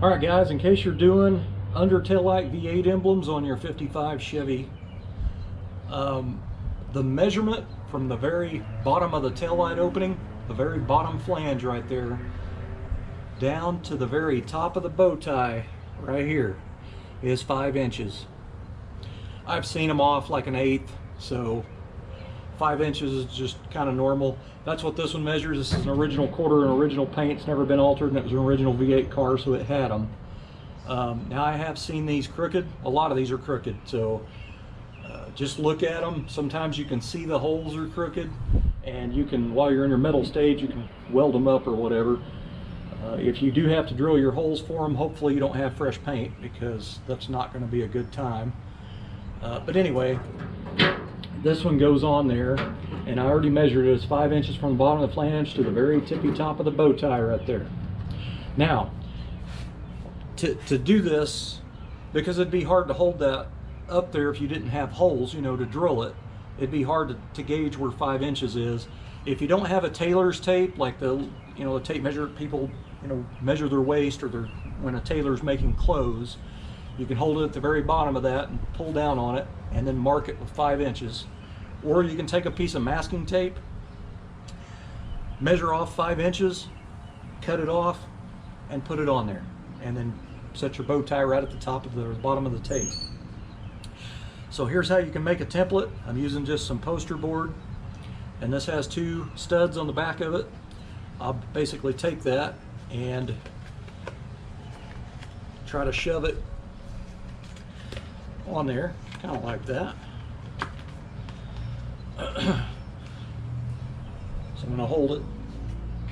All right, guys, in case you're doing under taillight V8 emblems on your 55 Chevy, the measurement from the very bottom of the taillight opening, the very bottom flange right there, down to the very top of the bow tie right here is 5 inches. I've seen them off like an 1/8, so 5 inches is just kind of normal. That's what this one measures. This is an original quarter, an original paint. It's never been altered, and it was an original V8 car, so it had them. Now I have seen these crooked. A lot of these are crooked, so just look at them. Sometimes you can see the holes are crooked, and you can, while you're in your metal stage, you can weld them up or whatever. If you do have to drill your holes for them, hopefully you don't have fresh paint, because that's not going to be a good time. But anyway, this one goes on there, and I already measured it as 5 inches from the bottom of the flange to the very tippy top of the bow tie right there. Now, to do this, because it'd be hard to hold that up there if you didn't have holes, you know, to drill it, it'd be hard to gauge where 5 inches is. If you don't have a tailor's tape, like the tape measure people, measure their waist, or when a tailor's making clothes, you can hold it at the very bottom of that and pull down on it and then mark it with 5 inches. Or you can take a piece of masking tape, measure off 5 inches, cut it off, and put it on there. And then set your bow tie right at the top of the bottom of the tape. So here's how you can make a template. I'm using just some poster board, and this has 2 studs on the back of it. I'll basically take that and try to shove it on there, kind of like that. So I'm going to hold it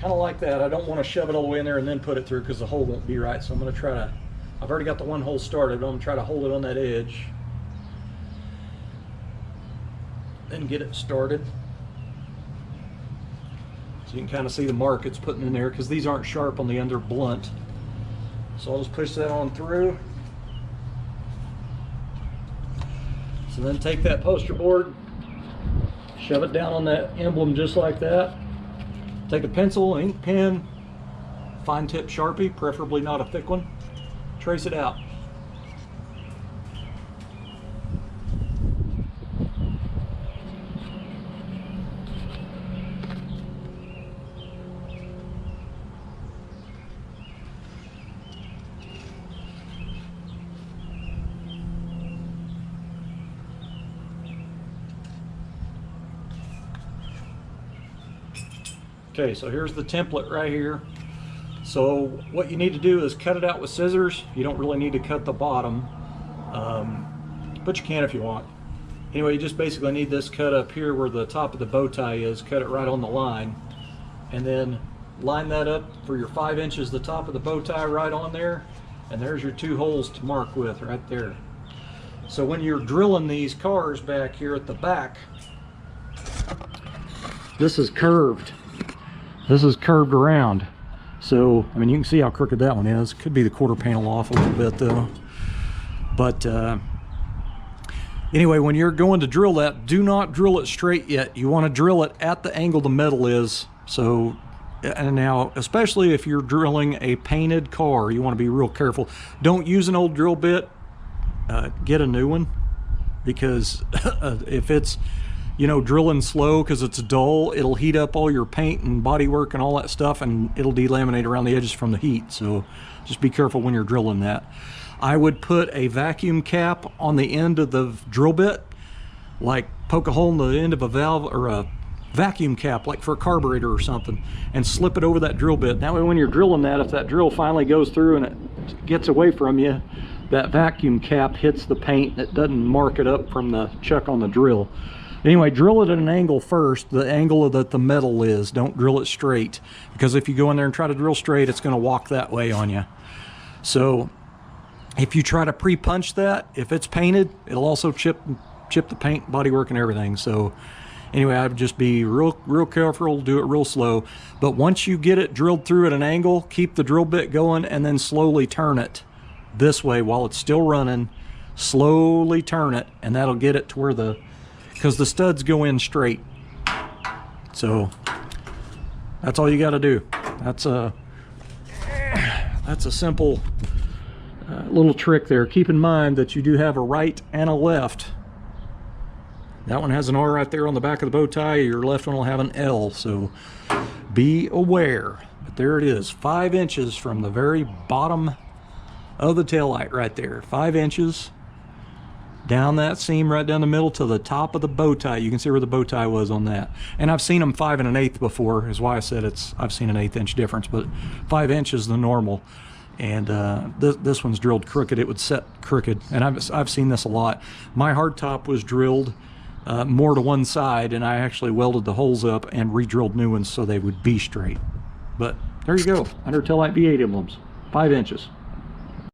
kind of like that. I don't want to shove it all the way in there and then put it through, because the hole won't be right. So I'm going to try to, I've already got the one hole started, but I'm going to try to hold it on that edge, then get it started. So you can kind of see the mark it's putting in there, because these aren't sharp on the end, they're blunt. So I'll just push that on through. So then take that poster board, shove it down on that emblem just like that. Take a pencil, ink pen, fine tip Sharpie, preferably not a thick one. Trace it out. Okay, so here's the template right here. So what you need to do is cut it out with scissors. You don't really need to cut the bottom, but you can if you want. Anyway, you just basically need this cut up here where the top of the bow tie is. Cut it right on the line, and then line that up for your 5 inches, the top of the bow tie right on there, and there's your 2 holes to mark with right there. So when you're drilling these cars back here at the back, this is curved. This is curved around. So, I mean, you can see how crooked that one is. Could be the quarter panel off a little bit though. But anyway, when you're going to drill that, do not drill it straight yet. You want to drill it at the angle the metal is. So, and now, especially if you're drilling a painted car, you want to be real careful. Don't use an old drill bit. Get a new one, because if it's drilling slow because it's dull, it'll heat up all your paint and bodywork and all that stuff, and it'll delaminate around the edges from the heat. So just be careful when you're drilling that. I would put a vacuum cap on the end of the drill bit, like poke a hole in the end of a valve, or a vacuum cap like for a carburetor or something, and slip it over that drill bit. That way when you're drilling that, if that drill finally goes through and it gets away from you, that vacuum cap hits the paint and it doesn't mark it up from the chuck on the drill. Anyway, drill it at an angle first, the angle that the metal is. Don't drill it straight, because if you go in there and try to drill straight, it's going to walk that way on you. So if you try to pre-punch that, if it's painted, it'll also chip the paint, bodywork, and everything. So anyway, I'd just be real careful, do it real slow. But once you get it drilled through at an angle, keep the drill bit going and then slowly turn it this way while it's still running. Slowly turn it, and that'll get it to where because the studs go in straight. So that's all you got to do. That's a simple Little trick there. Keep in mind that you do have a right and a left. That one has an R right there on the back of the bow tie. Your left one will have an L, so be aware. But there it is, 5 inches from the very bottom of the taillight right there. 5 inches down that seam right down the middle to the top of the bow tie. You can see where the bow tie was on that. And I've seen them 5 1/8 before, is why I said I've seen an 1/8 inch difference, but 5 inches is the normal. And this one's drilled crooked. It would set crooked, and I've seen this a lot. My hardtop was drilled more to one side, and I actually welded the holes up and re-drilled new ones so they would be straight. But there you go, under taillight V8 emblems, 5 inches.